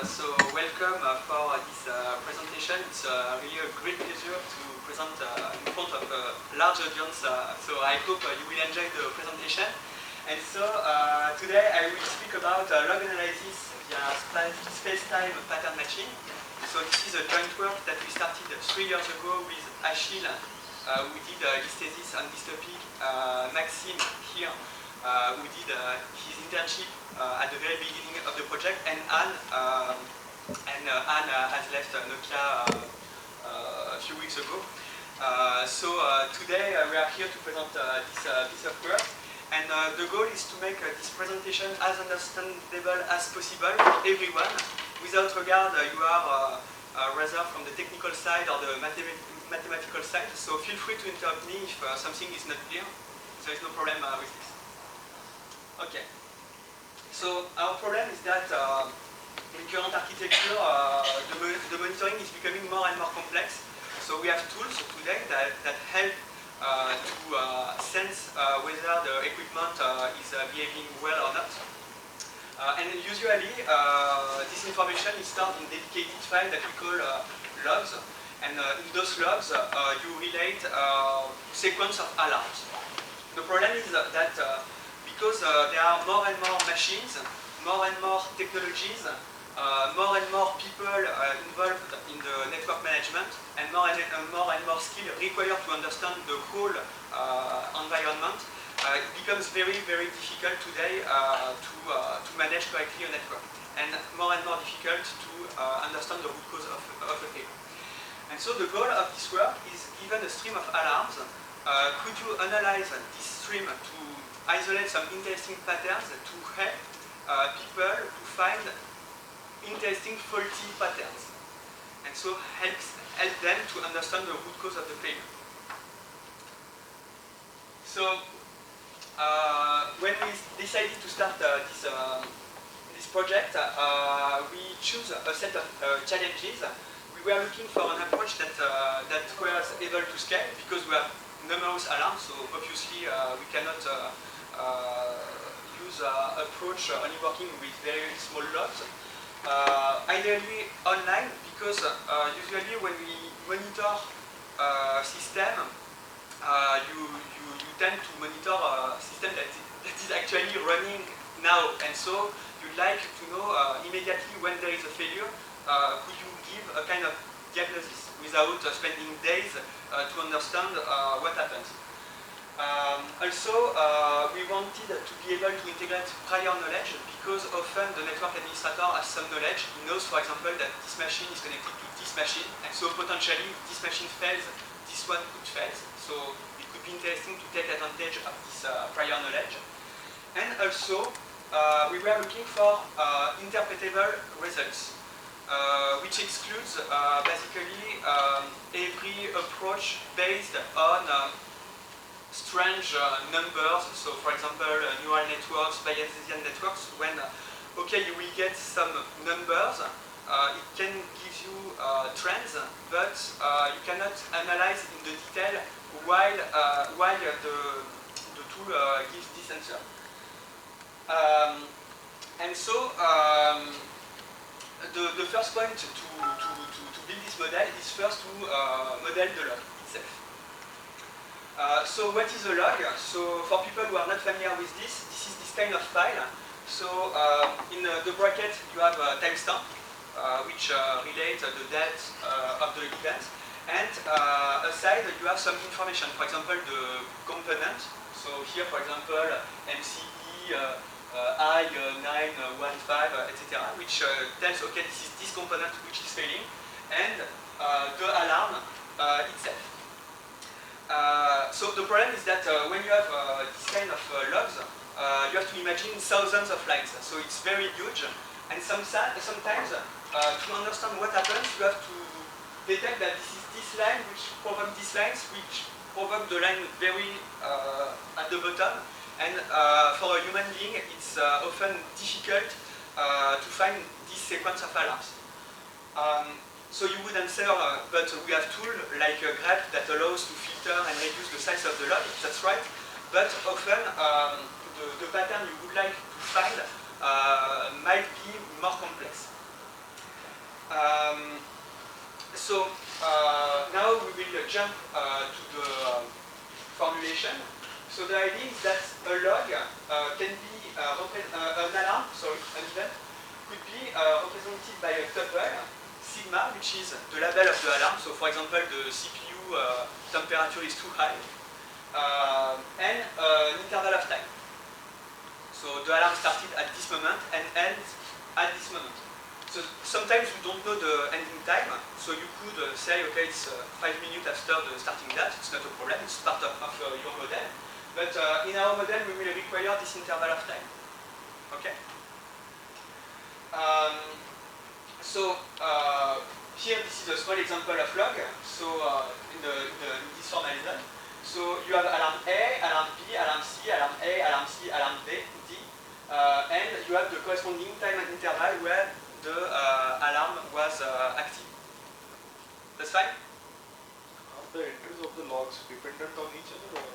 So welcome for this presentation. It's really a great pleasure to present in front of a large audience. So I hope you will enjoy the presentation. And so today I will speak about log analysis via space-time pattern matching. So this is a joint work that we started 3 years ago with Achille, who did his thesis on this topic, Maxime here, who did his internship at the very beginning of the project, and Anne. Anne has left Nokia a few weeks ago. So today we are here to present this piece of work. And the goal is to make this presentation as understandable as possible for everyone, without regard you are rather from the technical side or the mathematical side. So feel free to interrupt me if something is not clear. There is no problem with this. Okay. So our problem is that in current architecture, the monitoring is becoming more and more complex. So we have tools today that help to sense whether the equipment is behaving well or not. And usually, this information is stored in dedicated files that we call logs. And in those logs, you relate sequence of alarms. The problem is that because there are more and more machines, more and more technologies, more and more people involved in the network management, and more skill required to understand the whole environment, it becomes very, very difficult today to manage correctly a network, and more difficult to understand the root cause of a failure. And so the goal of this work is, given a stream of alarms, could you analyze this stream to isolate some interesting patterns to help people to find interesting faulty patterns, and so help them to understand the root cause of the failure. So when we decided to start this project, we chose a set of challenges. We were looking for an approach that was able to scale, because we have numerous alarms, so obviously we cannot use approach only working with very small logs. Ideally online, because usually when we monitor system, you tend to monitor a system that is actually running now, and so you like to know immediately when there is a failure. Could you give a kind of diagnosis without spending days to understand what happens? Also, we wanted to be able to integrate prior knowledge, because often the network administrator has some knowledge. He knows, for example, that this machine is connected to this machine, and so potentially this machine fails, this one could fail. So it could be interesting to take advantage of this prior knowledge. And also, we were looking for interpretable results, which excludes basically every approach based on strange numbers. So for example, neural networks, Bayesian networks, when okay, you will get some numbers, it can give you trends, but you cannot analyze in the detail why the tool gives this answer. And so the first point to build this model is first to model the log itself. So what is a log? So for people who are not familiar with this is this kind of file. So in the bracket you have a timestamp, which relates the date of the event, and aside you have some information. For example, the component. So here, for example, MCE I915, etc., which tells, okay, this is this component which is failing, and the alarm itself. So the problem is that when you have this kind of logs, you have to imagine thousands of lines. So it's very huge, and sometimes to understand what happens, you have to detect that this is this line which provokes these lines, which provoke the line very at the bottom. And for a human being, it's often difficult to find this sequence of alarms. So you would answer, but we have tools like grep that allows to filter and reduce the size of the log. That's right. But often the pattern you would like to find might be more complex. Now we will jump to the formulation. So the idea is that a log can be an alarm, sorry, an event could be represented by a tuple, sigma, which is the label of the alarm. So for example, the CPU temperature is too high, and an interval of time. So the alarm started at this moment and ends at this moment. So sometimes you don't know the ending time, so you could say, okay, it's 5 minutes after the starting date, it's not a problem, it's part of your model. But in our model, we will require this interval of time. Okay? Here, this is a small example of log. So in this formalism, so you have alarm A, alarm B, alarm C, alarm A, alarm C, alarm D, and you have the corresponding time and interval where the alarm was active. That's fine? Are the entries of the logs dependent on each other? Or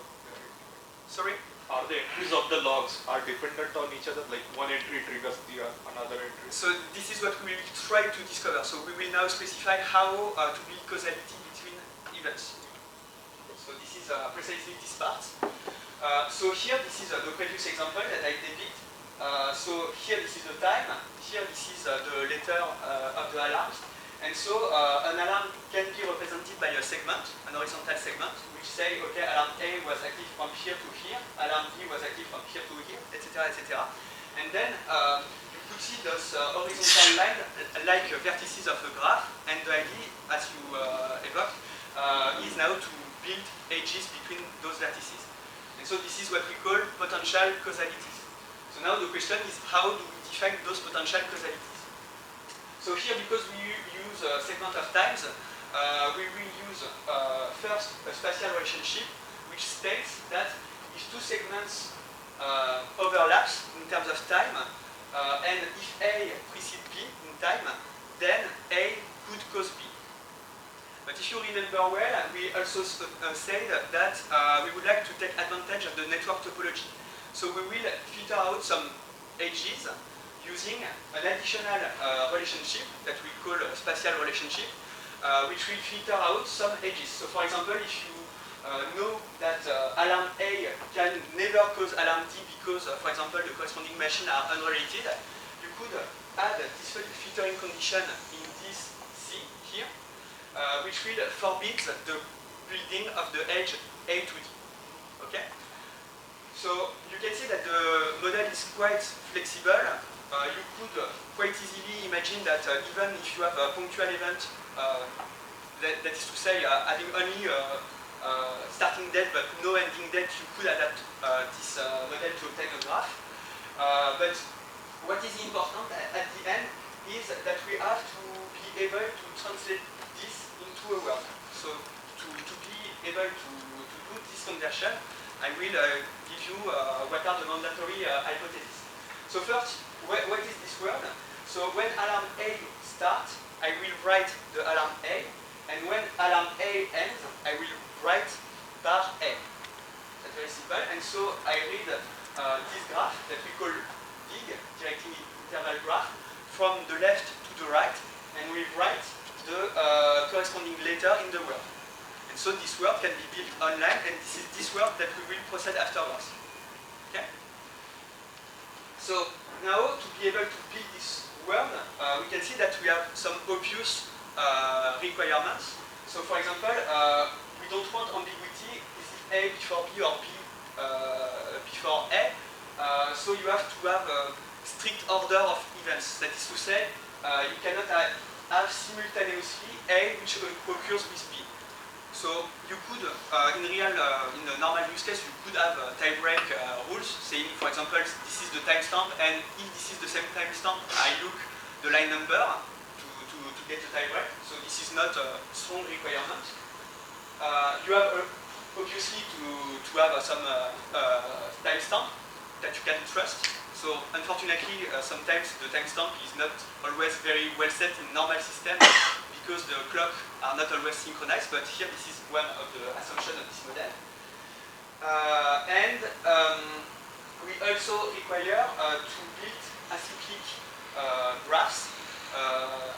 sorry? Are the entries of the logs are dependent on each other? Like one entry triggers the another entry? So this is what we will try to discover. So we will now specify how to build causality between events. So this is precisely this part. So here, this is the previous example that I depict. So here, this is the time. Here, this is the letter of the alarms. And so an alarm can be represented by a segment, an horizontal segment, which say, okay, alarm A was active from here to here, alarm B was active from here to here, etc., etc. And then you could see those horizontal lines like vertices of a graph. And the idea, as you evoked, is now to build edges between those vertices. And so this is what we call potential causalities. So now the question is, how do we define those potential causalities? So here, because we use a segment of times, we will use first a spatial relationship which states that if two segments overlaps in terms of time, and if A precedes B in time, then A could cause B. But if you remember well, we also said that we would like to take advantage of the network topology. So we will filter out some edges using an additional relationship that we call a spatial relationship, which will filter out some edges. So for example, if you know that alarm A can never cause alarm D because, for example, the corresponding machines are unrelated, you could add this filtering condition in this C here, which will forbid the building of the edge A to D. Okay? So you can see that the model is quite flexible. You could quite easily imagine that even if you have a punctual event, that is to say having only starting date but no ending date, you could adapt this model to obtain a graph. But what is important at the end is that we have to be able to translate this into a word. So to be able to do this conversion, I will give you what are the mandatory hypotheses. So first, what is this word? So when alarm A starts, I will write the alarm A, and when alarm A ends, I will write bar A. That's very simple. And so I read this graph that we call big, directing interval graph, from the left to the right, and we write the corresponding letter in the word. And so this word can be built online, and this is this word that we will proceed afterwards. Okay? So now, to be able to build this word, we can see that we have some obvious requirements. So for example, we don't want ambiguity, is it A before B or B before A? So you have to have a strict order of events. That is to say, you cannot have simultaneously A which occurs with B. So you could, in a normal use case, you could have tie-break rules, saying, for example, this is the timestamp, and if this is the same timestamp, I look the line number to get the tie-break. So this is not a strong requirement. You have obviously to have some timestamp that you can trust. So unfortunately, sometimes the timestamp is not always very well set in normal systems, because the clock are not always synchronized, but here this is one of the assumptions of this model. And we also require to build acyclic graphs,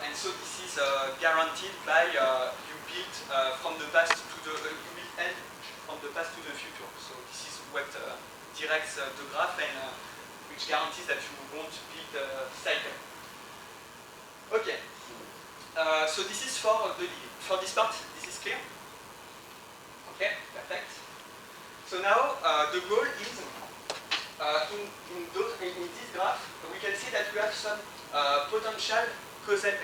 and And so this is guaranteed by you build from the past to the you will end from the past to the future. So this is what directs the graph and which guarantees that you won't build a cycle. Okay. So this is for this part. This is clear. Okay, perfect. So now the goal is in this graph we can see that we have some potential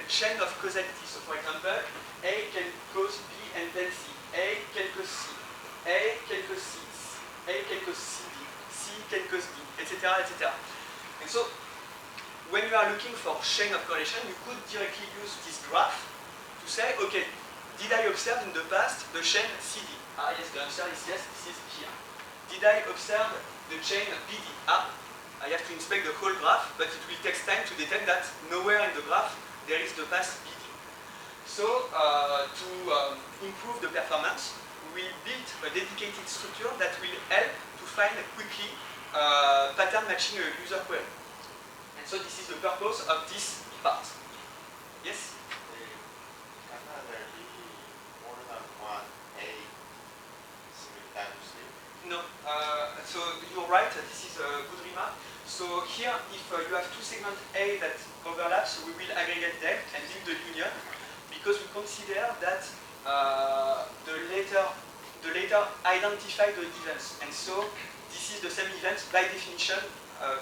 chain of causality. So for example, A can cause B and then C. A can cause C. A can cause C. A can cause CD. C can cause D, etc., etc. And so when you are looking for chain of correlation, you could directly use this graph to say, okay, did I observe in the past the chain CD? Ah, yes, the answer is yes, this is here. Did I observe the chain BD? Ah, I have to inspect the whole graph, but it will take time to detect that nowhere in the graph there is the past BD. So, to improve the performance, we built a dedicated structure that will help to find quickly pattern matching a user query. And so this is the purpose of this part. Yes? Cannot there be more than one A simultaneously? No. So you're right, this is a good remark. So here, if you have two segments A that overlap, so we will aggregate them and build the union, because we consider that the later identify the events. And so this is the same event by definition,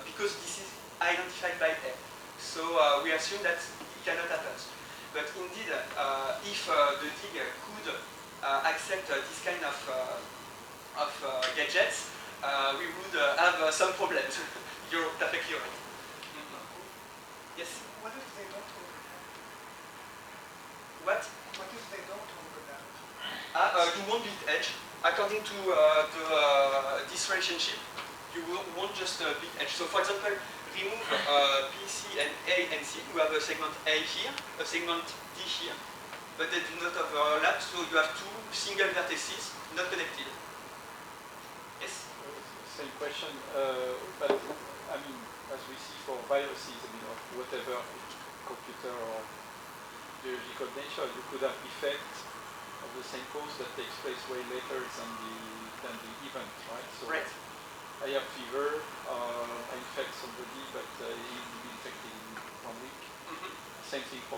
because this is identified by A. So we assume that it cannot happen. But indeed, if the DIG could accept this kind of gadgets, we would have some problems. You're perfectly right. Yes? What if they don't overlap? What? What if they don't overlap? You won't build edge. According to this relationship, you won't just build edge. So for example, remove B, C, and A and C. You have a segment A here, a segment D here, but they do not overlap, so you have two single vertices not connected. Yes? Same question, but I mean, as we see for viruses, I mean, of whatever computer or biological nature, you could have effect of the same cause that takes place way later than the event, right? So right. I have fever, I infect somebody, but he will be infected in 1 week. Mm-hmm. Same thing for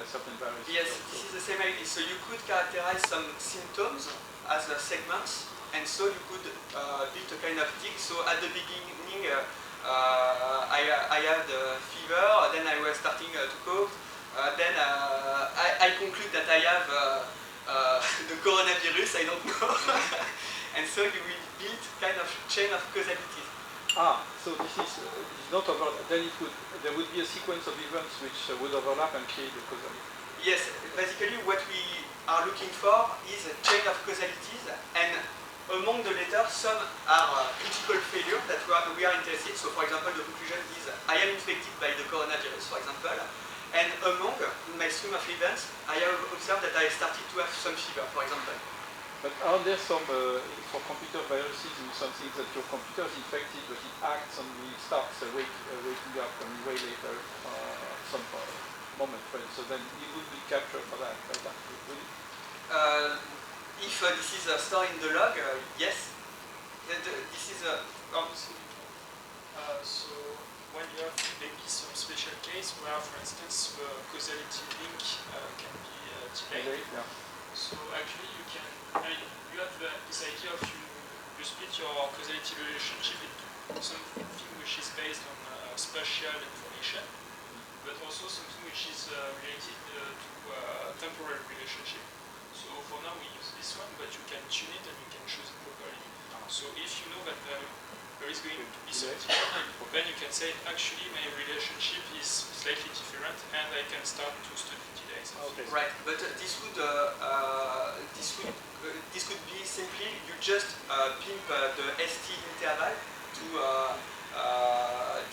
certain viruses. Yes, this is the same idea. So you could characterize some symptoms as segments, and so you could build a kind of dig. So at the beginning, I had fever, then I was starting to cough, then I conclude that I have the coronavirus, I don't know. And so you will build kind of chain of causality. So this is not overlap. Then there would be a sequence of events which would overlap and create the causality. Yes, basically what we are looking for is a chain of causalities, and among the latter, some are critical failure that we are interested. So for example, the conclusion is I am infected by the coronavirus, for example, and among my stream of events, I have observed that I started to have some fever, for example. But are there some, for computer viruses, some things that your computer is infected, but it acts on it starts waking up way later, some moment, right? So then it would be captured for that, right? Would it? If this is stored in the log, yes. This is so when you have maybe some special case where, for instance, the causality link can be delayed. Yeah. So actually you can, you have this idea of you split your causality relationship into something which is based on spatial information, but also something which is related to temporal relationship. So for now we use this one, but you can tune it and you can choose it properly. So if you know that there is going to be something, then you can say actually my relationship is slightly different and I can start to study delays. Okay. right, but this could be simply you just pimp the ST interval to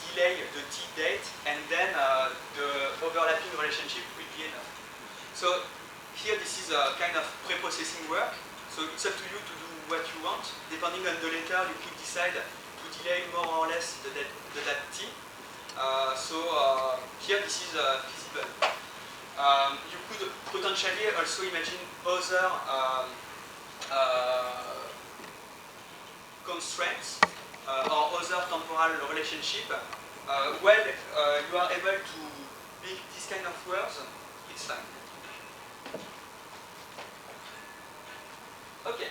delay the T date, and then the overlapping relationship will be enough. So here this is a kind of pre-processing work, so it's up to you to do what you want. Depending on the letter, you could decide to delay more or less the date T. So here this is feasible. You could potentially also imagine other constraints or other temporal relationship. When you are able to build this kind of words, it's fine. Okay,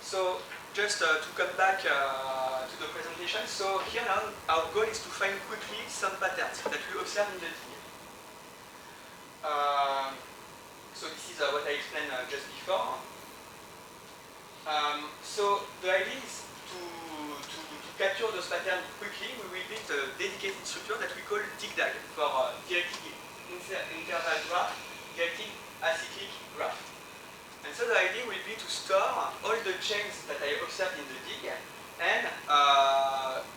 so just to come back to the presentation, so here now our goal is to find quickly some patterns that we observe in the DIG. So this is what I explained just before. So the idea is to capture those patterns quickly. We will build a dedicated structure that we call DIGDAG for directed interval graph, directed acyclic graph. And so the idea will be to store all the chains that I observed in the DIG and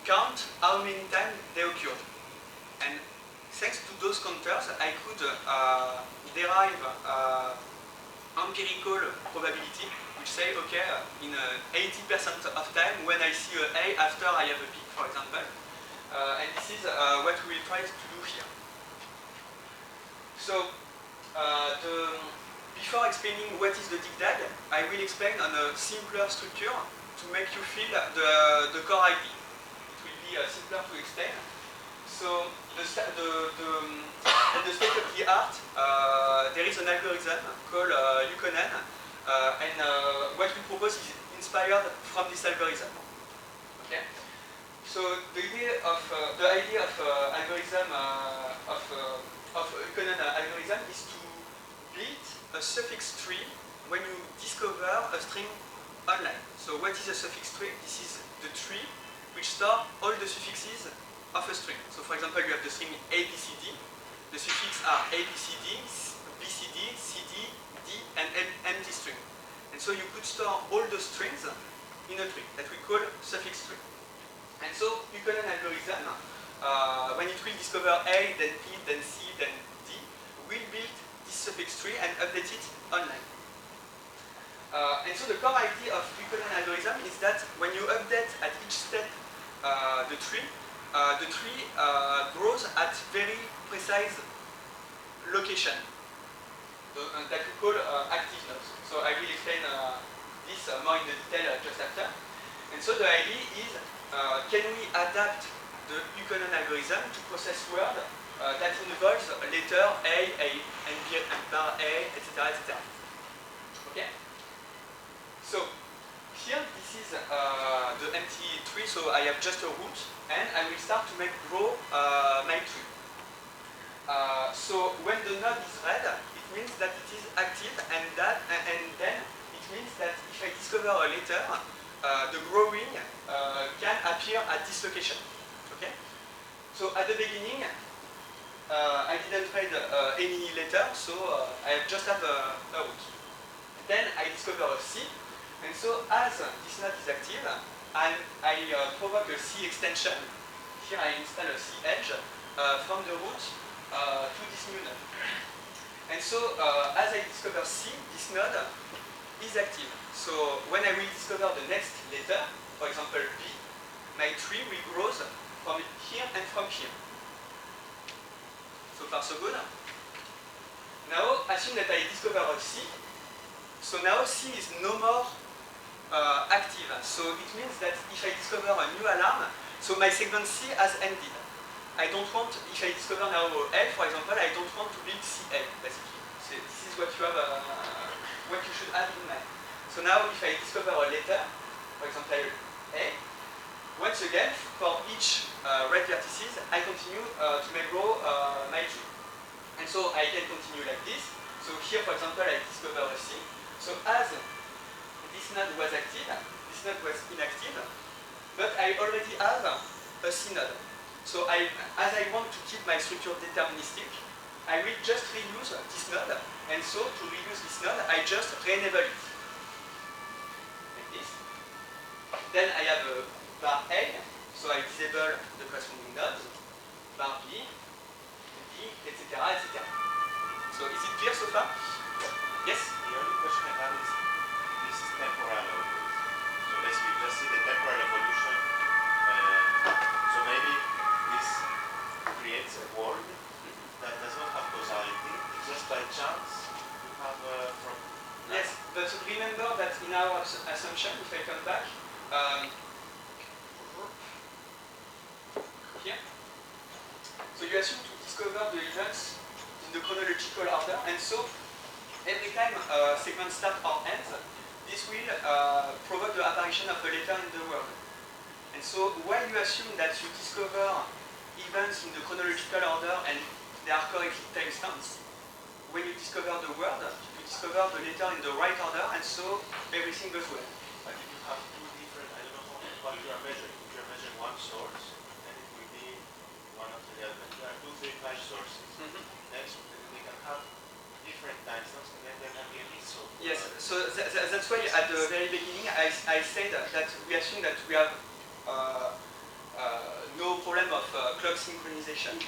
count how many times they occurred. And thanks to those counters, I could derive empirical probability, which say, okay, in 80% of time, when I see a A after I have a peak, for example. And this is what we will try to do here. So, before explaining what is the DIGDAG, I will explain on a simpler structure to make you feel the core idea. It will be simpler to explain. So, the state of the art, there is an algorithm called Yukonen, and what we propose is inspired from this algorithm. Okay. So the idea of algorithm of Yukonen algorithm is to build a suffix tree when you discover a string online. So what is a suffix tree? This is the tree which stores all the suffixes of a string. So for example, you have the string ABCD. The suffixes are ABCD, BCD, CD, D, and empty string. And so you could store all those strings in a tree that we call suffix tree. And so Yukonen algorithm, when it will discover A, then P, then C, then D, will build this suffix tree and update it online. And so the core idea of Yukonen algorithm is that when you update at each step the tree grows at very precise location that we call active nodes. So I will explain this more in the detail just after. And so the idea is, can we adapt the Yukonen algorithm to process word that involves a letter A, and B, and bar A, etc., etc. Okay. So here, this is the empty tree. So I have just a root, and I will start to make grow my tree. So when the node is red, it means that it is active, and then it means that if I discover a letter, the growing can appear at this location. Okay. So at the beginning, I didn't read any letter, so I just have a root. Then I discover a C, and so as this node is active, I provoke a C extension. Here I install a C edge from the root to this new node. And so as I discover C, this node is active. So when I will discover the next letter, for example B, my tree will grow from here and from here. So far so good. Now assume that I discover a C. So now C is no more active. So it means that if I discover a new alarm, so my segment C has ended. I don't want, if I discover now L, for example, I don't want to build CL, basically. So this is what you have, what you should have in mind. So now if I discover a letter, for example A, once again, for each red vertices, I continue to make grow my tree. And so I can continue like this. So here, for example, I discover a C. So as this node was active, this node was inactive, but I already have a C node. So as I want to keep my structure deterministic, I will just reuse this node, and so to reuse this node, I just re-enable it. Like this. Then I have a bar A, so I disable the corresponding nodes, bar B, D, etc., etc. So is it clear so far? Yes? The only question I have is, this is temporal always. So basically, just see the temporal evolution. So maybe this creates a world that does not have causality. It's just by chance you have from. Yes, but remember that in our assumption, if I come back, here, so you assume to discover the events in the chronological order, and so every time a segment starts or ends, this will provoke the apparition of a letter in the world. And so while you assume that you discover events in the chronological order and they are correctly timestamped, when you discover the word, you discover the letter in the right order, and so everything goes well. But if you have two different, I don't know what you are measuring. If you are measuring one source, then it will be one after the other. If there are 2, 3, 5 sources, next they can have different timestamps, and then there can be a mix of. Yes, so that's why at the very beginning I said that we assume that we have no problem of clock synchronization.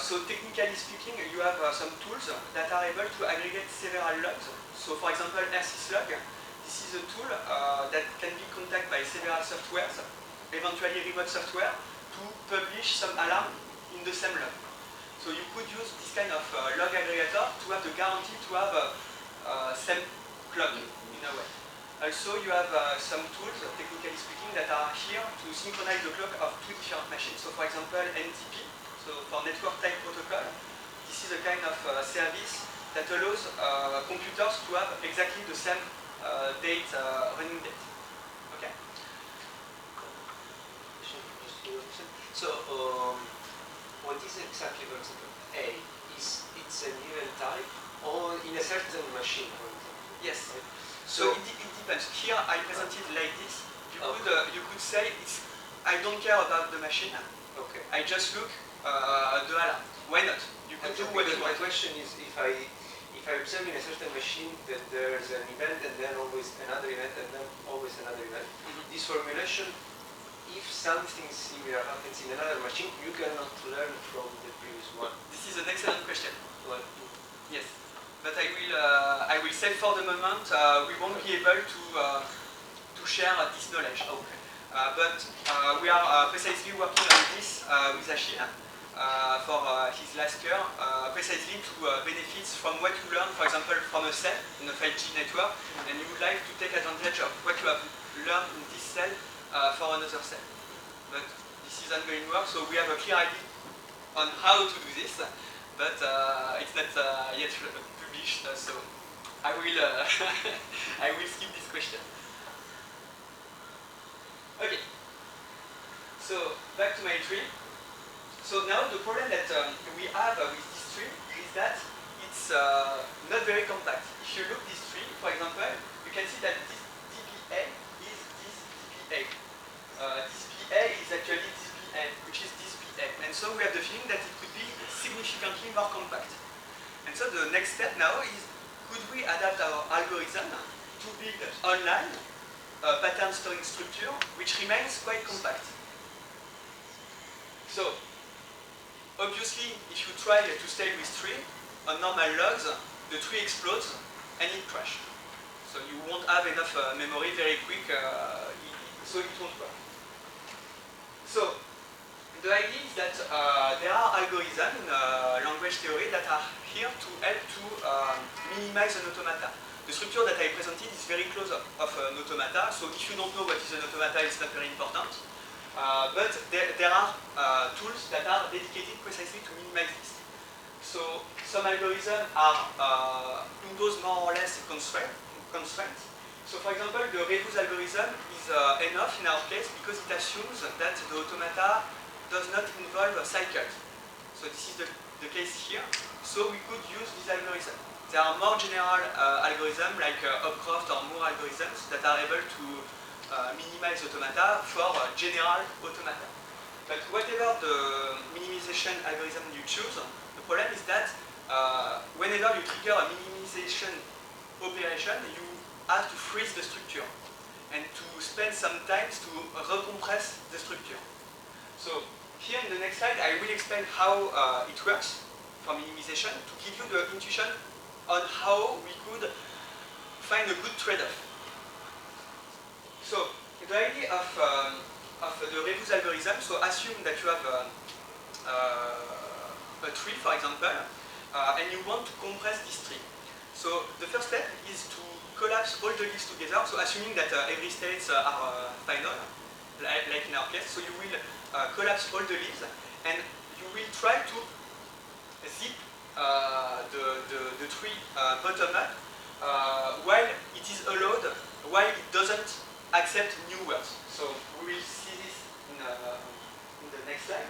So technically speaking, you have some tools that are able to aggregate several logs. So for example, RSYslog, this is a tool that can be contacted by several softwares, eventually remote software, to publish some alarm in the same log. So you could use this kind of log aggregator to have the guarantee to have same clock in a way. Also, you have some tools, technically speaking, that are here to synchronize the clock of two different machines. So for example, NTP, so for Network Time Protocol, this is a kind of service that allows computers to have exactly the same running date. Okay? So, what is exactly, for example, A? It's an event type or in a certain machine, for example? Yes. So it depends. Here I presented like this. You could say I don't care about the machine. Okay. I just look the alarm. Why not? You can do what you My want. question is if I observe in a certain machine that there's an event and then always another event and then always another event, this formulation, if something similar happens in another machine, you cannot learn from the previous one. This is an excellent question. Well, Yes. But I will say for the moment we won't be able to share this knowledge. okay. But we are precisely working on this with Achille for his last year, precisely to benefit from what you learn, for example, from a cell in a 5G network, and you would like to take advantage of what you have learned in this cell for another cell. But this is ongoing work, so we have a clear idea on how to do this, but it's not yet published, so I will I will skip this question. Okay. So back to my tree. So now the problem that we have with this tree is that it's not very compact. If you look this tree, for example, you can see that this DPA is this DPA. This PA is actually this PA, which is this PA. And so we have the feeling that it could be significantly more compact. And so the next step now is, could we adapt our algorithm to build online a pattern storing structure which remains quite compact? So, obviously, if you try to stay with tree, on normal logs, the tree explodes and it crashes. So you won't have enough memory very quick, so it won't work. So, the idea is that there are algorithms in language theory that are here to help to minimize an automata. The structure that I presented is very close of an automata, so if you don't know what is an automata, it's not very important. But there are tools that are dedicated precisely to minimize this. So some algorithms are impose more or less constraints. So for example, the Rebus algorithm is enough in our case because it assumes that the automata does not involve cycles. So this is the case here. So we could use this algorithm. There are more general algorithms like Hopcroft or Moore algorithms that are able to minimize automata for general automata. But whatever the minimization algorithm you choose, the problem is that whenever you trigger a minimization operation, you have to freeze the structure and to spend some time to recompress the structure. So here in the next slide, I will explain how it works for minimization to give you the intuition on how we could find a good trade-off. So the idea of the Rebus algorithm, so assume that you have a tree, for example, and you want to compress this tree. So the first step is to collapse all the leaves together, so assuming that every states are final, like in our case, so you will collapse all the leaves, and you will try to zip the tree bottom up while it is allowed, while it doesn't accept new words. So we will see this in the next slide.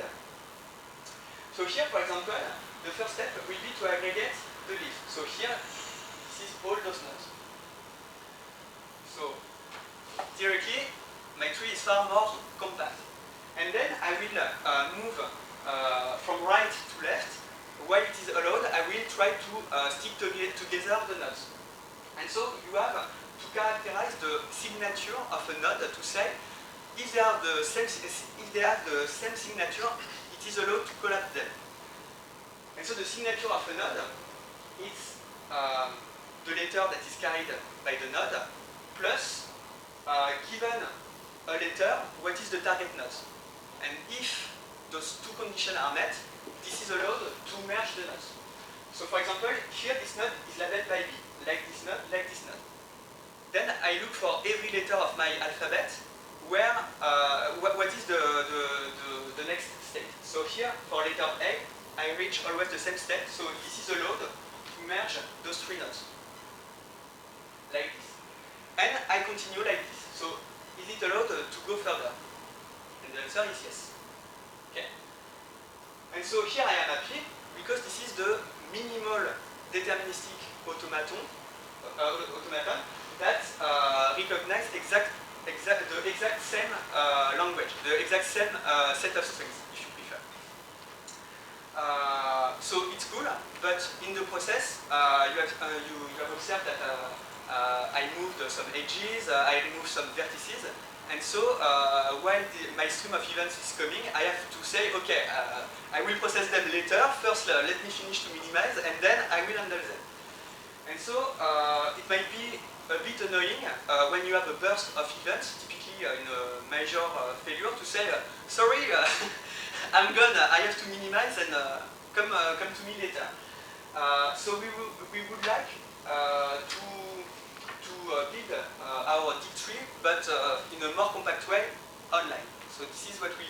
So here, for example, the first step will be to aggregate the leaves. So here, this is all those nodes. So theoretically, my tree is far more compact. And then I will move from right to left. While it is allowed, I will try to stick together the nodes. And so you have to characterize the signature of a node to say if they have the same signature, it is allowed to collapse them. And so the signature of a node is the letter that is carried by the node plus given a letter, what is the target node. And if those two conditions are met, this is allowed to merge the nodes. So for example, here this node is labeled by B, like this node, like this node. Then I look for every letter of my alphabet where what is the next state. So here for letter A, I reach always the same state, so this is allowed to merge those three nodes. Like this. And I continue like this. So is it allowed to go further? And the answer is yes. Okay. And so here I am happy because this is the minimal deterministic automaton that recognizes the exact same language, the exact same set of strings, if you prefer. So it's cool, but in the process, you have observed that I moved some edges, I removed some vertices, and so while my stream of events is coming, I have to say, okay, I will process them later. First, let me finish to minimize, and then I will handle them. And so it might be a bit annoying when you have a burst of events, typically in a major failure, to say, sorry, I'm gone, I have to minimize and come to me later. So we would like to build our deep tree, but in a more compact way online. So this is what we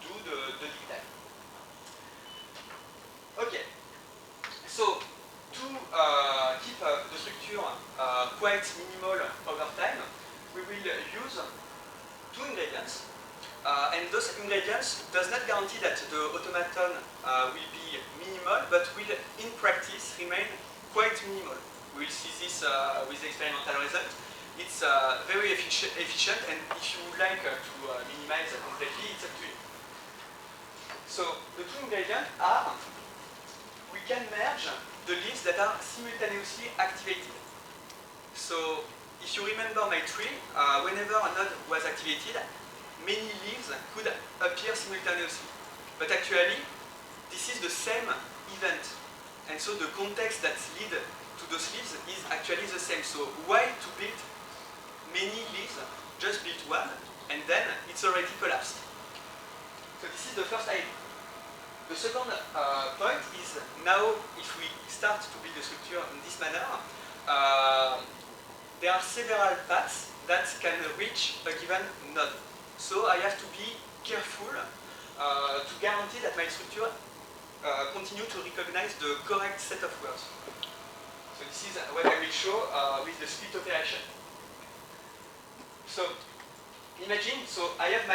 do the deep dive. Okay. So to keep the structure quite minimal over time, we will use two ingredients. And those ingredients does not guarantee that the automaton will be minimal, but will in practice remain quite minimal. We will see this with the experimental result. It's very efficient, and if you would like to minimize completely, it's up to you. So the two ingredients are, we can merge the leaves that are simultaneously activated. So if you remember my tree, whenever a node was activated, many leaves could appear simultaneously. But actually, this is the same event. And so the context that leads to those leaves is actually the same. So why to build many leaves? Just build one, and then it's already collapsed. So this is the first idea. The second point is, now if we start to build a structure in this manner, there are several paths that can reach a given node. So I have to be careful to guarantee that my structure continue to recognize the correct set of words. So this is what I will show with the split operation. So imagine, so I have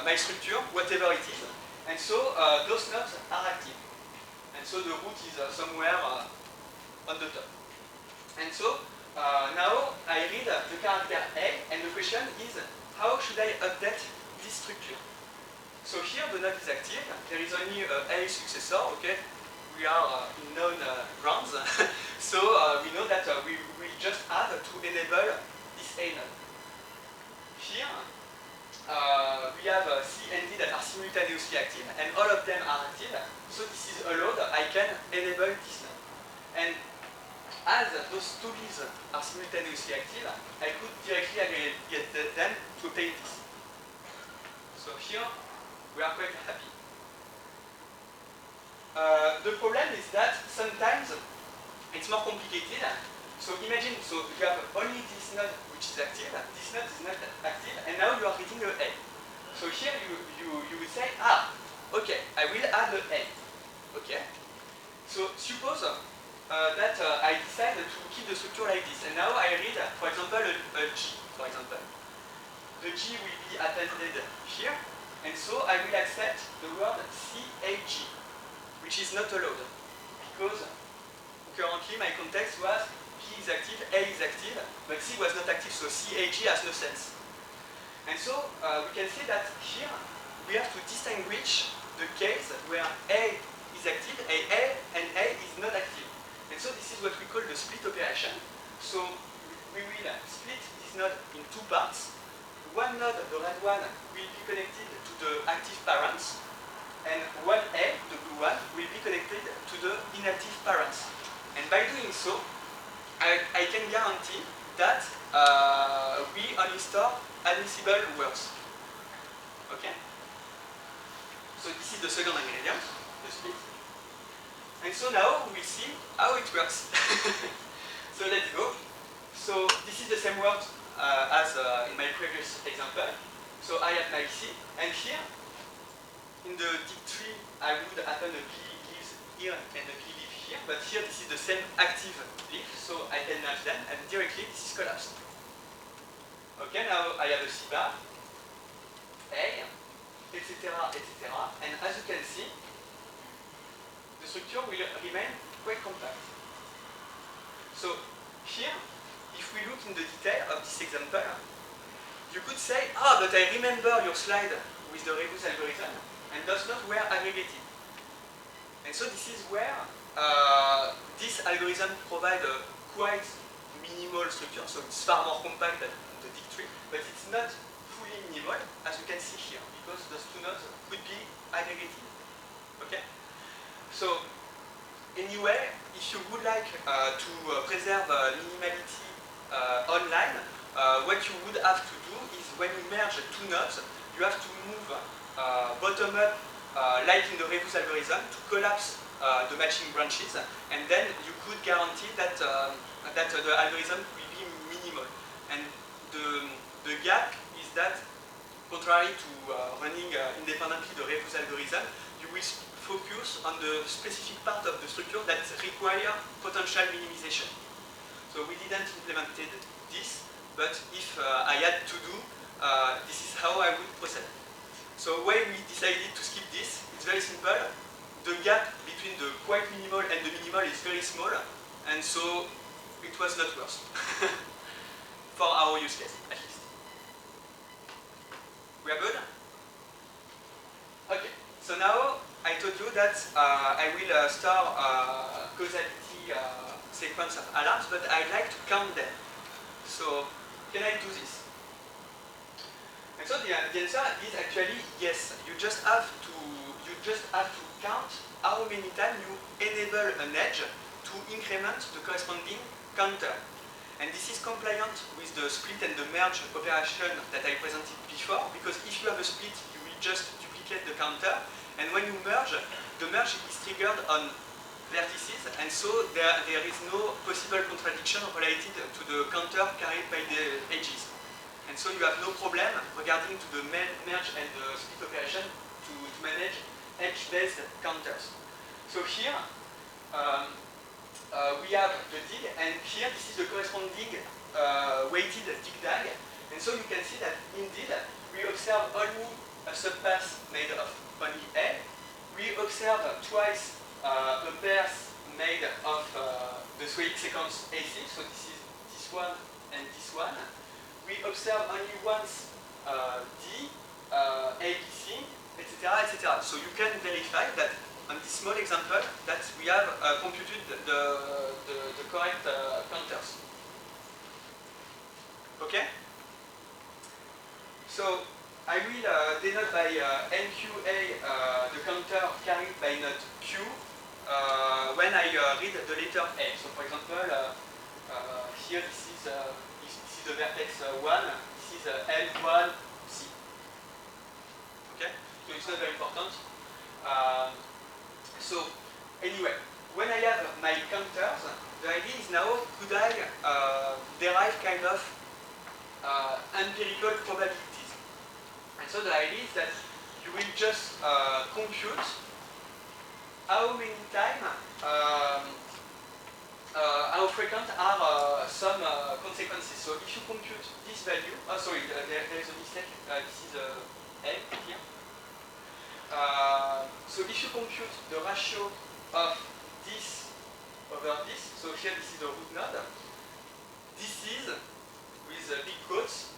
my structure, whatever it is, and so those nodes are active. And so the root is somewhere on the top. And so now I read the character A, and the question is, how should I update this structure? So here the node is active, there is only A successor, okay? We are in known grounds, so we know that we will just have to enable this A node. Here, we have C and D that are simultaneously active, and all of them are active, so this is allowed, I can enable this node. And as those two leaves are simultaneously active, I could directly aggregate them to obtain this. So here, we are quite happy. The problem is that sometimes it's more complicated. So imagine, so you have only this node which is active, this node is not active, and now you are reading a A. So here you will say, okay, I will add a A. Okay. So suppose that I decide to keep the structure like this, and now I read, for example, a G, for example. The G will be appended here, and so I will accept the word CAG, which is not allowed, because currently my context was G is active, A is active, but C was not active, so CAG has no sense. And so we can see that here we have to distinguish the case where A is active, and A is not active. And so this is what we call the split operation. So we will split this node in two parts. One node, the red one, will be connected to the active parents, and one A, the blue one, will be connected to the inactive parents. And by doing so, I can guarantee that we only store admissible words. Okay? So this is the second ingredient, the split. And so now we will see how it works. So let's go. So this is the same word as in my previous example. So I have my C, and here in the dict tree I would append a key leaves here and a key leaf here, but here this is the same active leaf, so I can merge them, and directly this is collapsed. Okay, now I have a C bar, A, etc., etc., and as you can see, the structure will remain quite compact. So here, if we look in the detail of this example, you could say, but I remember your slide with the Rebus algorithm, and does not were aggregated. And so this is where this algorithm provides a quite minimal structure, so it's far more compact than the dict tree, but it's not fully minimal, as you can see here, because those two nodes could be aggregated. Okay? So, anyway, if you would like to preserve minimality online, what you would have to do is when you merge two nodes, you have to move bottom up, like in the Rebus algorithm, to collapse the matching branches, and then you could guarantee that, that the algorithm will be minimal. And the gap is that, contrary to running independently the Rebus algorithm, you will focus on the specific part of the structure that require potential minimization. So we didn't implement this, but if I had to do, this is how I would proceed. So why we decided to skip this, it's very simple. The gap between the quite minimal and the minimal is very small, and so it was not worse. For our use case, at least. We are good? Okay, so now I told you that I will store causality sequence of alarms, but I'd like to count them. So, can I do this? And so the answer is actually yes. You just have to count how many times you enable an edge to increment the corresponding counter. And this is compliant with the split and the merge operation that I presented before, because if you have a split, you will just duplicate the counter, and when you merge, the merge is triggered on vertices, and so there is no possible contradiction related to the counter carried by the edges. And so you have no problem regarding to the merge and the split operation to manage edge-based counters. So here, we have the dig, and here this is the corresponding weighted dig DAG. And so you can see that indeed we observe only a subpass made of only A. We observe twice a pairs made of the Swedish sequence AC, so this is this one and this one. We observe only once D, ABC, etc., etc. So you can verify that on this small example that we have computed the correct counters. Okay? So I will denote by NQA the counter carried by node Q when I read the letter A. So for example, here this is the vertex 1, this is L1C. Okay? So it's not very important. So anyway, when I have my counters, the idea is now could I derive kind of empirical probabilities. And so the idea is that you will just compute how many times, how frequent are some consequences. So if you compute this value, sorry, there is a mistake, this is A here. So if you compute the ratio of this over this, so here this is the root node, this is, with big quotes,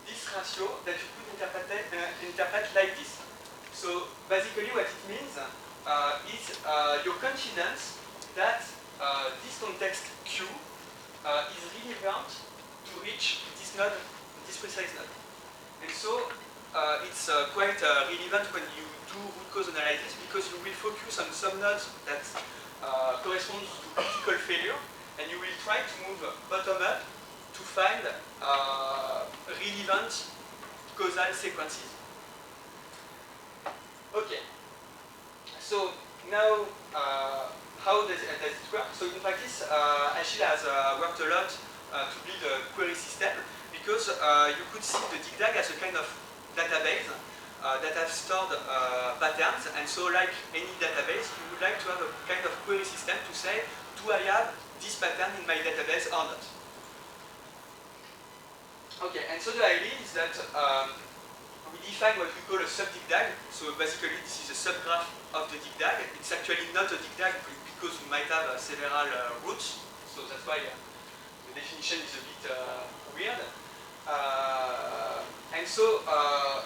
this ratio that you could interpret like this. So basically what it means is your confidence that this context Q is relevant to reach this node, this precise node. And so it's quite relevant when you do root cause analysis because you will focus on some nodes that correspond to critical failure and you will try to move bottom up to find relevant causal sequences. Okay, so now how does it work? So in practice, Achille has worked a lot to build a query system because you could see the DigDag as a kind of database that has stored patterns, and so like any database, you would like to have a kind of query system to say, do I have this pattern in my database or not? Okay, and so the idea is that we define what we call a sub-DigDag. So basically this is a subgraph of the DigDag. It's actually not a DigDag because we might have several roots. So that's why the definition is a bit weird. And so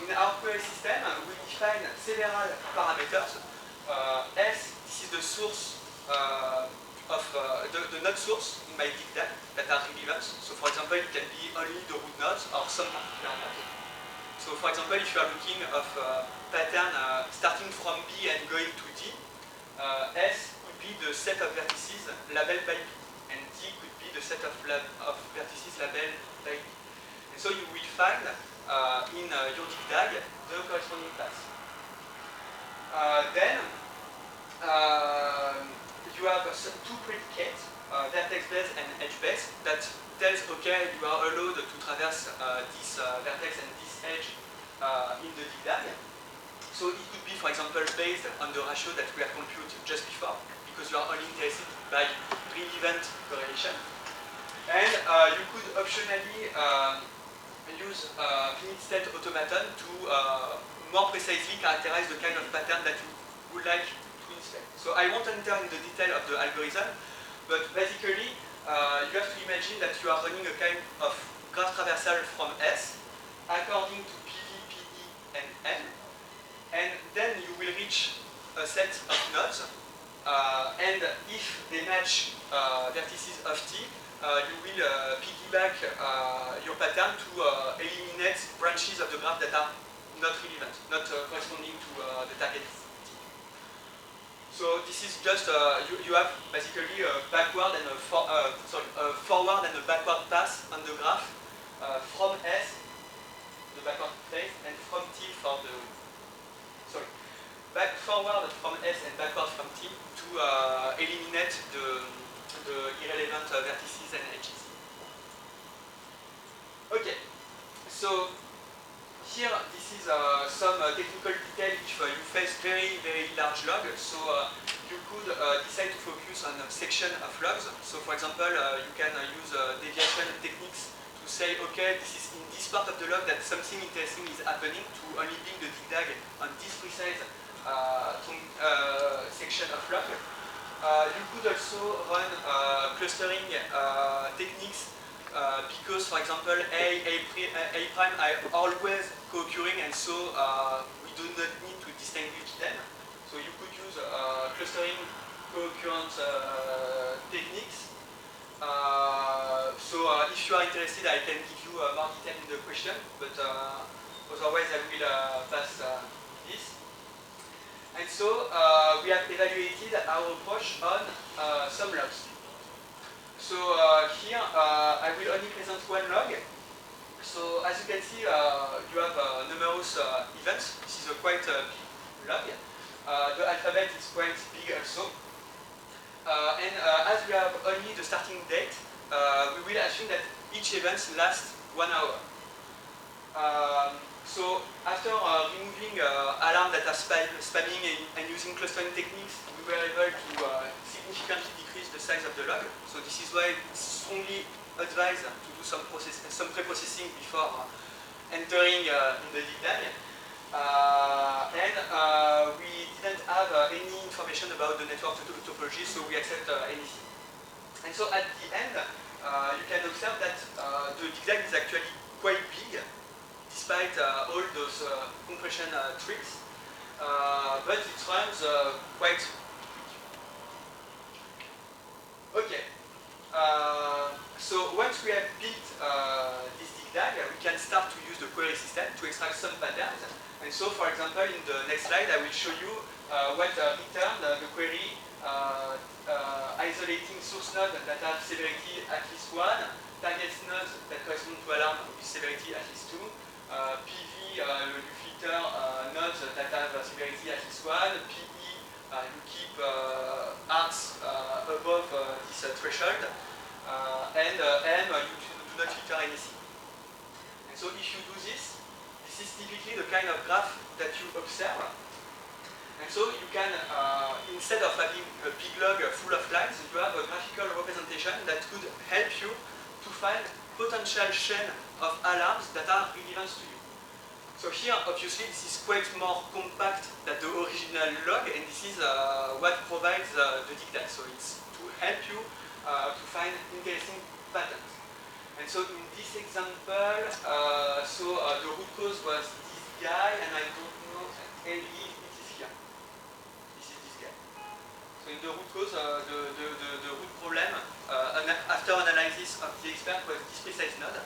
in our query system, we define several parameters. S, this is the source of the node source in my DigDag that are relevant. So for example, it can be only the root nodes or some particular node. So for example, if you are looking of pattern starting from B and going to D, S could be the set of vertices labeled by B, and D could be the set of vertices labeled by B. And so you will find in your DigDag the corresponding class. Then you have two predicates, vertex-based and edge-based, that tells, okay, you are allowed to traverse this vertex and this edge in the DigDag. So it could be, for example, based on the ratio that we have computed just before, because you are only interested by relevant correlation. And you could optionally use finite state automaton to more precisely characterize the kind of pattern that you would like to inspect. So I won't enter in the detail of the algorithm, but basically you have to imagine that you are running a kind of graph traversal from S according to PV, PE, and N, and then you will reach a set of nodes, and if they match vertices of T, you will piggyback your pattern to eliminate branches of the graph that are not relevant, not corresponding to the target T. So this is just, you have basically a backward and a forward and a backward pass on the graph from S, the backward place, and from T for the, forward from S and backward from T to eliminate the irrelevant vertices and edges. Okay, so here this is some technical detail if you face very, very large log. So you could decide to focus on a section of logs. So for example, you can use deviation techniques to say, okay, this is in this part of the log that something interesting is happening, to only build the DigDag on this precise section of log. You could also run clustering techniques because, for example, A prime are always co-occurring, and so we do not need to distinguish them. So you could use clustering co-occurrence techniques. So if you are interested, I can give you more detail in the question, but otherwise I will pass this. And so we have evaluated our approach on some logs. So here I will only present one log. So as you can see, you have numerous events. This is a quite big log. the alphabet is quite big also. And as we have only the starting date, we will assume that each event lasts 1 hour. So after removing alarms that are spamming and using clustering techniques, we were able to significantly decrease the size of the log. So this is why it's strongly advised to do some pre-processing before entering in the deep dive. And we didn't have any information about the network topology, so we accept anything. And so at the end, you can observe that the deep dive is actually quite big, despite all those compression tricks, but it runs quite quick. Okay, so once we have built this deep dive, we can start to use the query system to extract some patterns. And so, for example, in the next slide, I will show you what returned the query isolating source nodes that have severity at least 1, target nodes that correspond to alarm with severity at least 2, PV, you filter nodes that have severity at least 1, PE, you keep arcs above this threshold, and M, you do not filter anything. And so if you do this is typically the kind of graph that you observe. And so you can, instead of having a big log full of lines, you have a graphical representation that could help you to find potential chain of alarms that are relevant to you. So here, obviously, this is quite more compact than the original log, and this is what provides the deep dive. So it's to help you to find interesting patterns. And so in this example, the root cause was this guy, and I don't know exactly it is here. This is this guy. So in the root cause, the root problem, after analysis of the expert, was this precise node.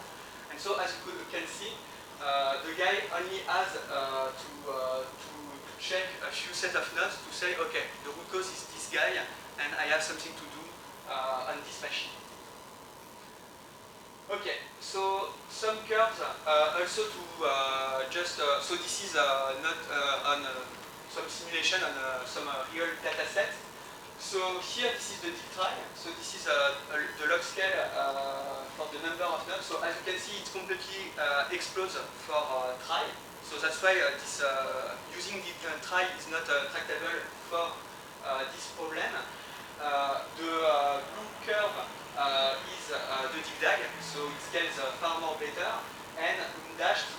And so as you can see, the guy only has to check a few set of nodes to say, okay, the root cause is this guy, and I have something to do on this machine. Okay, so some curves also to so this is not on some simulation on some real data set. So here this is the deep try, so this is the log scale for the number of nodes. So as you can see, it completely explodes for try. So that's why this using deep try is not tractable for this problem. The blue curve is the deep dive, so it scales far more better. And in dashed,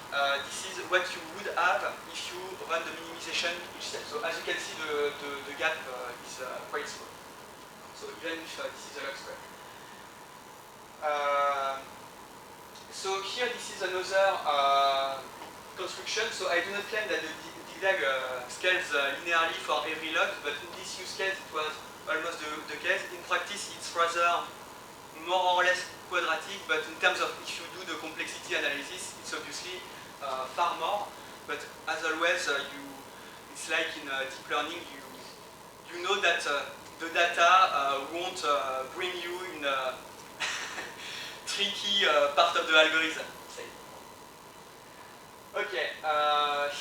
this is what you would have if you run the minimization each step. So as you can see, the gap is quite small. So even if this is a log square. So here this is another construction. So I do not claim that the deep dive scales linearly for every log, but in this use case it was almost the case. In practice it's rather more or less quadratic, but in terms of if you do the complexity analysis, it's obviously far more. But as always, it's like in deep learning, you know that the data won't bring you in a tricky part of the algorithm. Okay,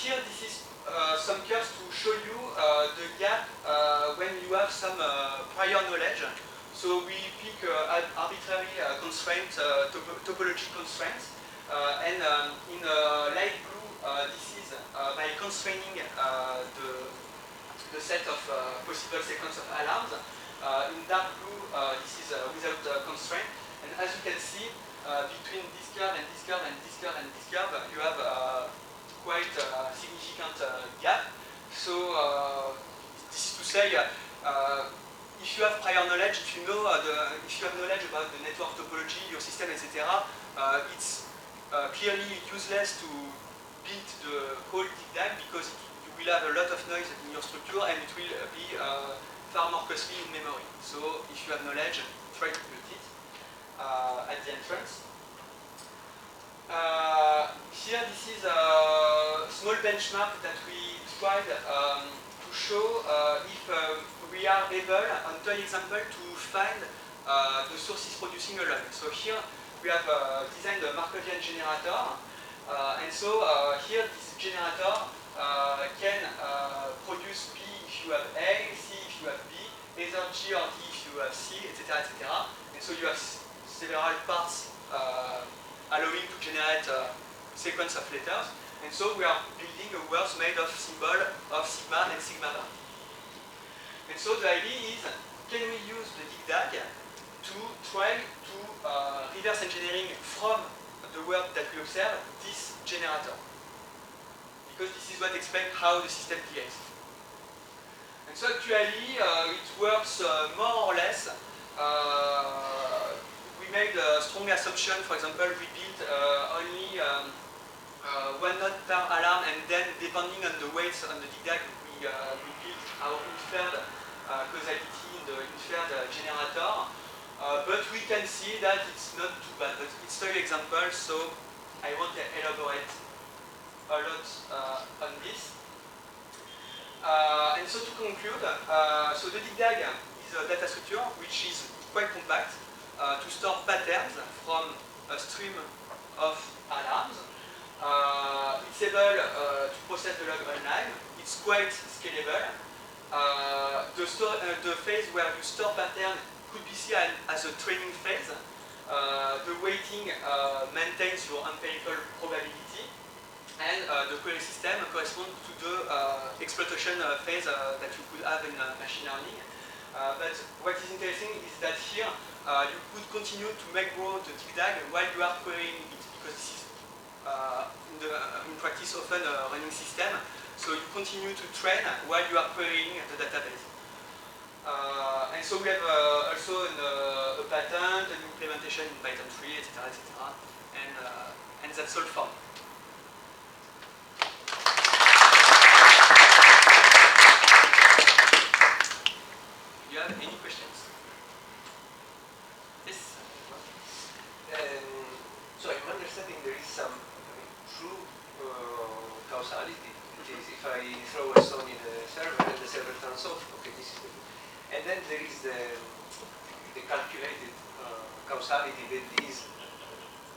here this is some curves to show you the gap when you have some prior knowledge. So we pick arbitrary constraints, topology constraints, and in light blue, this is by constraining the set of possible sequence of alarms. In dark blue, this is without constraint. And as you can see, between this curve and this curve and this curve and this curve, you have quite a significant gap. So this is to say, if you have prior knowledge, if you know if you have knowledge about the network topology, your system, etc., it's clearly useless to build the whole deep dive because you will have a lot of noise in your structure and it will be far more costly in memory. So if you have knowledge, try to build it at the entrance. Here, this is a small benchmark that we tried to show if we are able, on toy example, to find the sources producing a log. So here we have designed a Markovian generator, and so here this generator can produce B if you have A, C if you have B, either G or D if you have C, etc. etc. And so you have several parts allowing to generate a sequence of letters. And so we are building a word made of symbol of sigma and sigma bar. And so the idea is, can we use the DigDag to try to reverse engineering from the word that we observe this generator? Because this is what explains how the system behaves. And so actually it works more or less. We made a strong assumption. For example, we built only one node per alarm, and then depending on the weights on the DigDag, we built our inferred causality in the inferred generator. But we can see that it's not too bad. But it's an example, so I won't elaborate a lot on this. And so to conclude, so the DigDag is a data structure which is quite compact to store patterns from a stream of alarms. It's able to process the log online. It's quite scalable. The phase where you store pattern could be seen as a training phase. The weighting maintains your empirical probability, and the query system corresponds to the exploitation phase that you could have in machine learning. But what is interesting is that here you could continue to make grow the DigDag while you are querying it, because this is in practice often a running system. So you continue to train while you are querying the database. And so we have also a patent, an implementation in Python 3, etc., etc. And that's all for me. Do you have any questions? Yes? So I'm understanding there is some true causality. It is if I throw a stone in a server and the server turns off, okay, this is the. And then there is the calculated causality, that is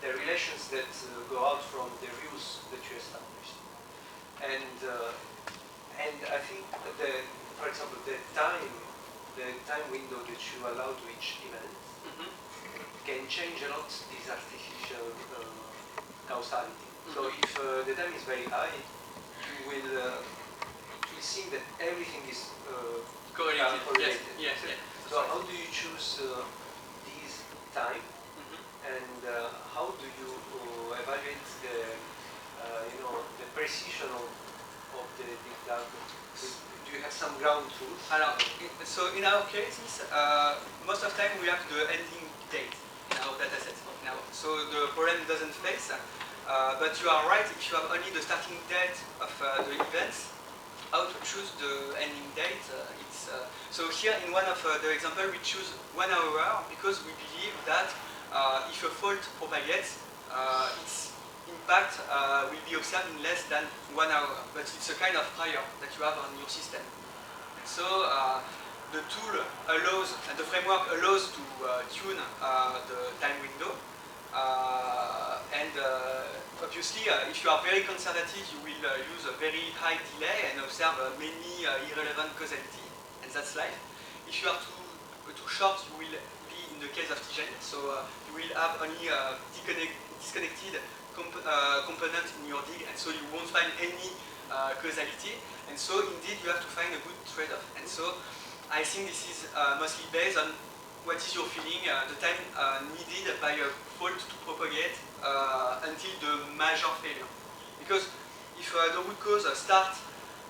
the relations that go out from the rules that you established. And I think that for example, the time window that you allow to each event can change a lot this artificial causality. So if the time is very high, you will it will seem that everything is correlated. Yes. So how do you choose this time, and how do you evaluate the the precision of the DigDag? Do you have some ground truth? So in our cases, most of the time we have the ending date in our dataset. So the problem doesn't face. But you are right, if you have only the starting date of the events, how to choose the ending date? So here in one of the example we choose 1 hour because we believe that if a fault propagates, its impact will be observed in less than 1 hour. But it's a kind of prior that you have on your system. So the tool allows, and the framework allows to tune the time window. Obviously, if you are very conservative, you will use a very high delay and observe many irrelevant causality, and that's life. If you are too short, you will be in the case of TGen, so you will have only disconnected component in your dig, and so you won't find any causality. And so indeed, you have to find a good trade-off. And so I think this is mostly based on what is your feeling, the time needed by a fault to propagate until the major failure. Because if the root cause lasts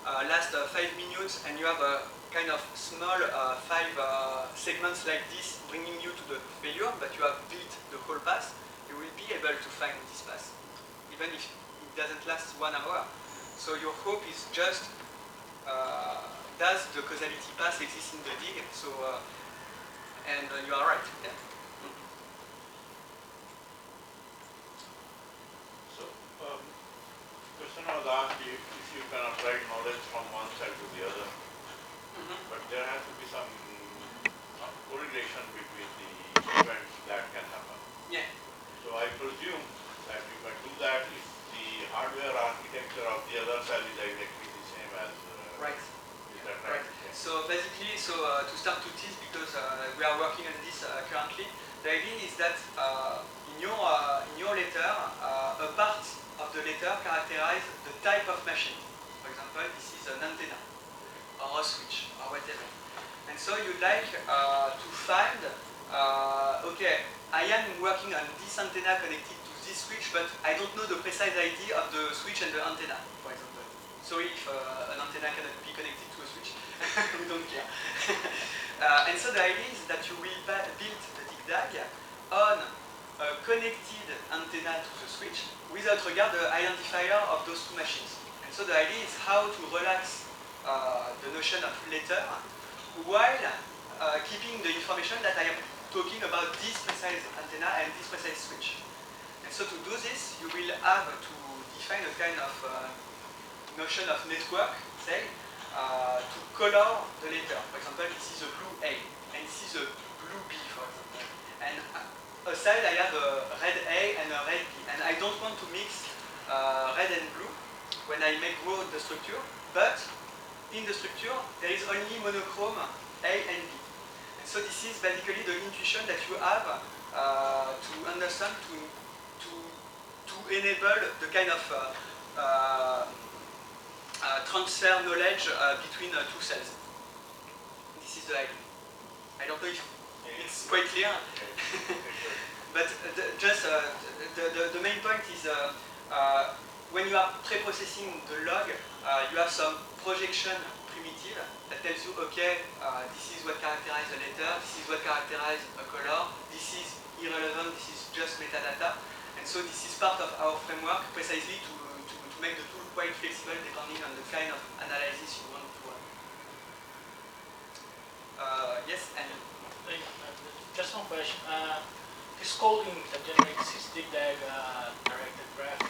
5 minutes and you have a kind of small 5 segments like this bringing you to the failure, but you have built the whole path, you will be able to find this path, even if it doesn't last 1 hour. So your hope is just, does the causality path exist in the dig? So, and you are right. Yeah. So, question was asked if you can write knowledge from one side to the other, but there has to be some correlation between the events that can happen. Yeah. So I presume that you can do that if the hardware architecture of the other side is exactly in your letter, a part of the letter characterizes the type of machine. For example, this is an antenna, or a switch, or whatever. And so you'd like to find, okay, I am working on this antenna connected to this switch, but I don't know the precise ID of the switch and the antenna, for example. So if an antenna cannot be connected to a switch, we don't care. And so the idea is that you will build the DigDag on a connected antenna to the switch without regard the identifier of those two machines. And so the idea is how to relax the notion of letter while keeping the information that I am talking about this precise antenna and this precise switch. And so to do this, you will have to define a kind of notion of network, say, to color the letter. For example, this is a blue A, and this is a blue B, for example. And aside, I have a red A and a red B. And I don't want to mix red and blue when I make grow the structure, but in the structure, there is only monochrome A and B. And so this is basically the intuition that you have to understand, to enable the kind of transfer knowledge between two cells. This is the idea. I don't know if it's quite clear, but the main point is when you are pre-processing the log, you have some projection primitive that tells you, okay, this is what characterizes a letter, this is what characterizes a color, this is irrelevant, this is just metadata. And so this is part of our framework precisely to make the tool quite flexible depending on the kind of analysis you want to run. Yes, and just one question. This coding that generates this DigDag directed graph,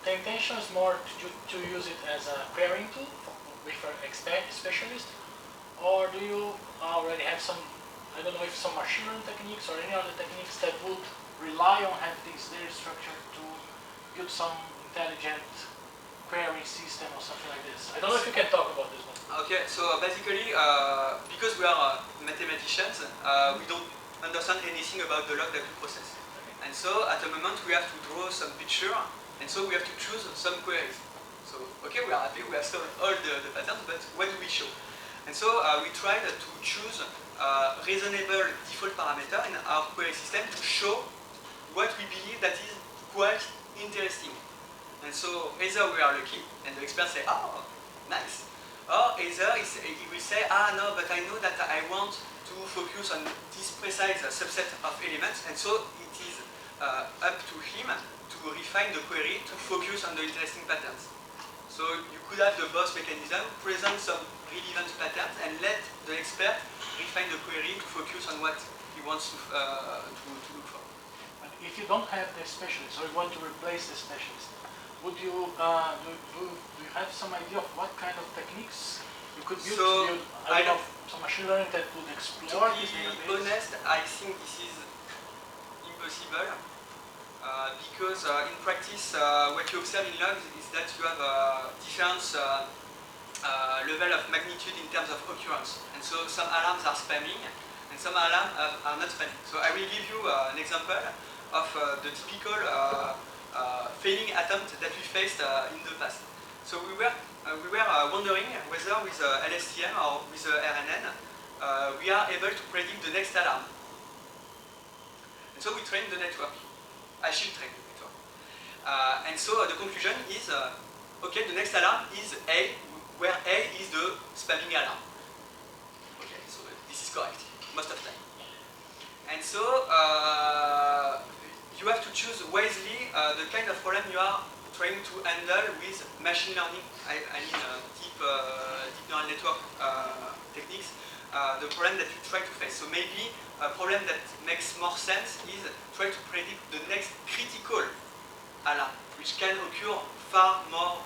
the intention is more to use it as a querying tool for specialists, or do you already have some, I don't know if some machine learning techniques or any other techniques that would rely on having this data structure to build some intelligent query system or something like this? I don't know if you can talk about this one. Okay, so basically, because we are mathematicians, we don't understand anything about the log that we process. And so at the moment we have to draw some picture, and so we have to choose some queries. So, okay, we are happy, we have solved all the patterns, but what do we show? And so we tried to choose reasonable default parameter in our query system to show what we believe that is quite interesting. And so either we are lucky, and the expert say, oh, nice. Or either he will say, no, but I know that I want to focus on this precise subset of elements, and so it is up to him to refine the query to focus on the interesting patterns. So you could have the both mechanism, present some relevant patterns, and let the expert refine the query to focus on what he wants to look for. And if you don't have the specialist, or you want to replace the specialist, would you do you have some idea of what kind of techniques you could use to build, I don't know, some machine learning that would explore this database? To be honest, I think this is impossible because in practice, what you observe in logs is that you have a different level of magnitude in terms of occurrence. And so some alarms are spamming and some alarms are not spamming. So I will give you an example of the typical failing attempt that we faced in the past. So we were wondering whether with LSTM or with RNN we are able to predict the next alarm. And so we trained the network. I should train the network. And so the conclusion is, okay, the next alarm is A, where A is the spamming alarm. Okay, so this is correct, most of the time. And so you have to choose wisely the kind of problem you are trying to handle with machine learning, I mean deep neural network techniques, the problem that you try to face. So maybe a problem that makes more sense is try to predict the next critical alarm, which can occur far more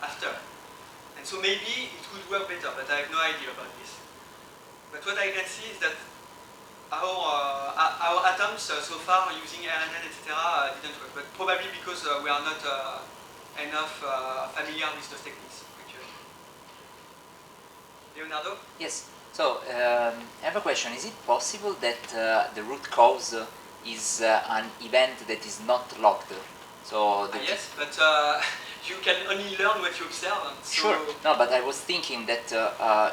after. And so maybe it would work better, but I have no idea about this. But what I can see is that our attempts so far using RNN, etc. didn't work, but probably because we are not enough familiar with those techniques, actually. Leonardo? Yes. So, I have a question. Is it possible that the root cause is an event that is not logged. So the Yes, but you can only learn what you observe. So Sure. No, but I was thinking that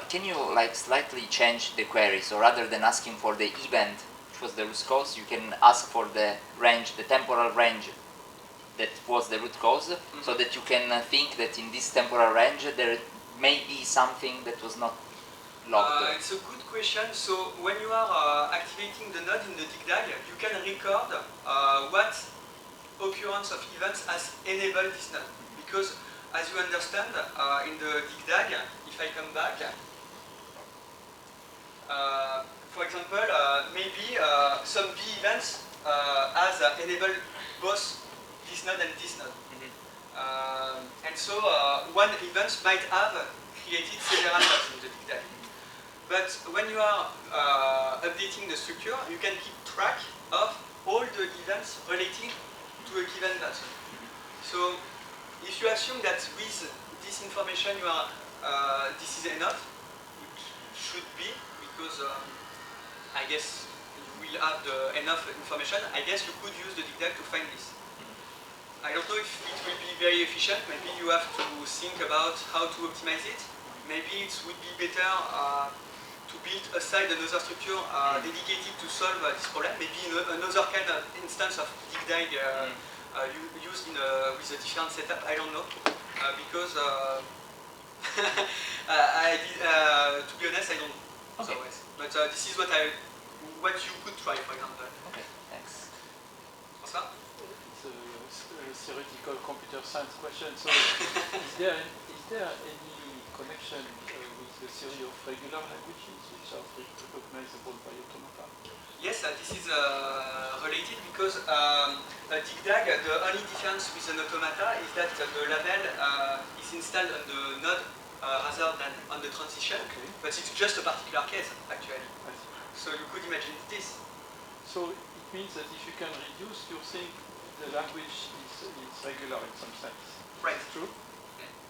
can you like slightly change the query? So rather than asking for the event, which was the root cause, you can ask for the range, the temporal range that was the root cause, so that you can think that in this temporal range there may be something that was not logged. It's a good question. So when you are activating the node in the DigDag, you can record what occurrence of events has enabled this node. Because as you understand, in the DigDag, if I come back, for example, maybe some B events has enabled both this node and this node. And so one event might have created several nodes in the DigDag. But when you are updating the structure, you can keep track of all the events relating to a given node. So if you assume that with this information you are, this is enough, it should be, because I guess you will have enough information, I guess you could use the DigDag to find this. I don't know if it will be very efficient. Maybe you have to think about how to optimize it. Maybe it would be better to build aside another structure dedicated to solve this problem. Maybe another kind of instance of DigDag used with a different setup. I don't know, because to be honest, I don't know. Okay. But this is what you could try, for example. Okay, thanks. François? It's a theoretical computer science question. So, is there any connection with the theory of regular languages which are recognizable by automata? Yes, this is related because DigDag, the only difference with an automata is that the label is installed on the node rather than on the transition, but it's just a particular case actually. So you could imagine this. So it means that if you can reduce, you think the language is regular in some sense. Right. True?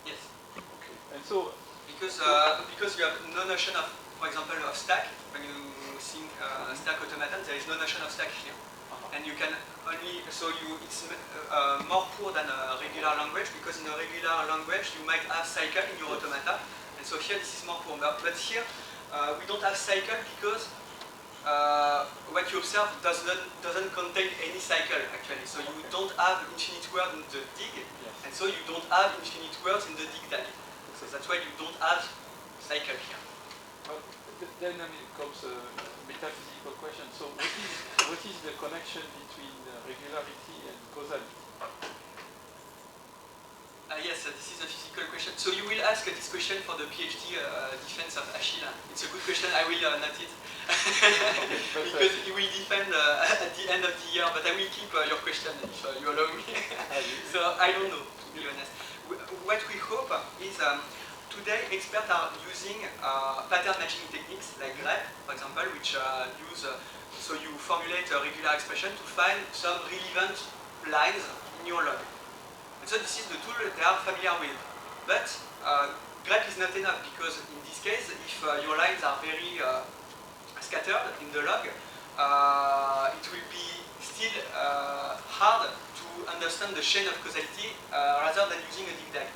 Yes. Okay. And so because you have no notion of, for example, of stack. When you think stack automaton, there is no notion of stack here, and you can only it's more poor than a regular language, because in a regular language you might have cycle in your automata, and so here this is more poor. But here we don't have cycle because what you observe doesn't contain any cycle actually. So you don't have infinite words in the dig, and so you don't have infinite words in the DigDag. So that's why you don't have cycle here. then comes a metaphysical question. So what is the connection between regularity and causality? Yes, this is a physical question. So you will ask this question for the PhD defense of Achille. It's a good question. I will note it. Because he will defend at the end of the year, but I will keep your question if you allow me. So I don't know, to be honest. What we hope is today experts are using pattern matching techniques like grep, for example, which use, so you formulate a regular expression to find some relevant lines in your log. And so this is the tool they are familiar with. But grep is not enough, because in this case, if your lines are very scattered in the log, it will be still hard to understand the chain of causality rather than using a DigDag.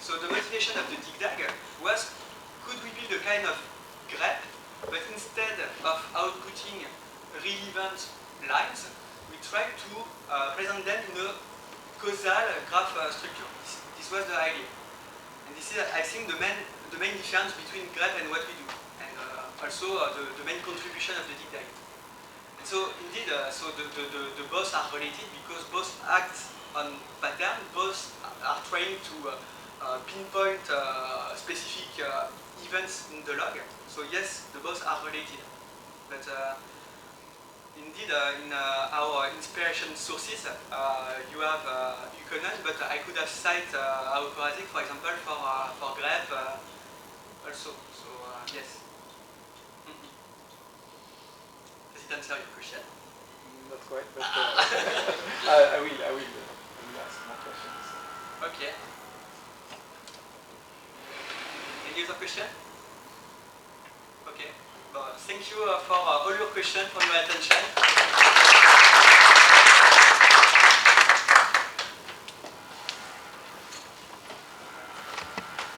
So the motivation of the DigDag was, could we build a kind of grep, but instead of outputting relevant lines, we try to present them in a causal graph structure. This was the idea. And this is, I think, the main difference between grep and what we do. And also the main contribution of the DigDag. And so indeed, so the both are related, because both act on pattern, both are trying to pinpoint specific events in the log. So yes, the both are related. But indeed, in our inspiration sources, you have Ukonon, but I could have cited Aokorazik, for example, for grep also. So yes. Does it answer your question? Not quite, but I will ask more questions. Okay. Any other question? Okay. Well, thank you for all your questions, for your attention.